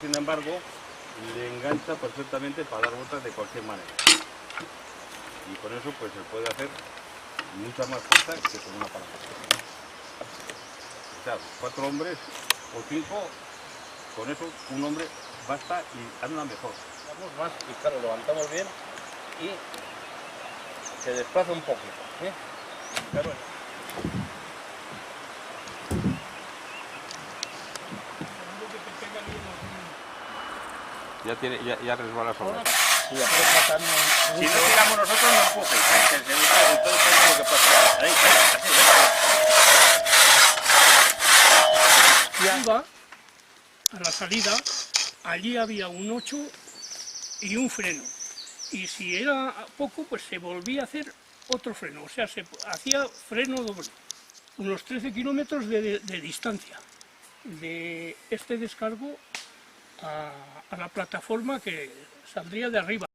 Sin embargo, le engancha perfectamente para dar vueltas de cualquier manera. Y con eso pues se puede hacer mucha más fuerza que con una palanca. O sea, 4 hombres o 5, con eso un hombre basta y anda mejor. Vamos más y claro, lo levantamos bien y se desplaza un poquito. Claro. Ya resbala sola. Si no tiramos nosotros, no empujes. Entonces es lo que pasa. Ahí, así, Y iba a la salida, allí había un 8 y un freno. Y si era poco, pues se volvía a hacer otro freno. O sea, se hacía freno doble. Unos 13 kilómetros de distancia de este descargo a la plataforma que saldría de arriba.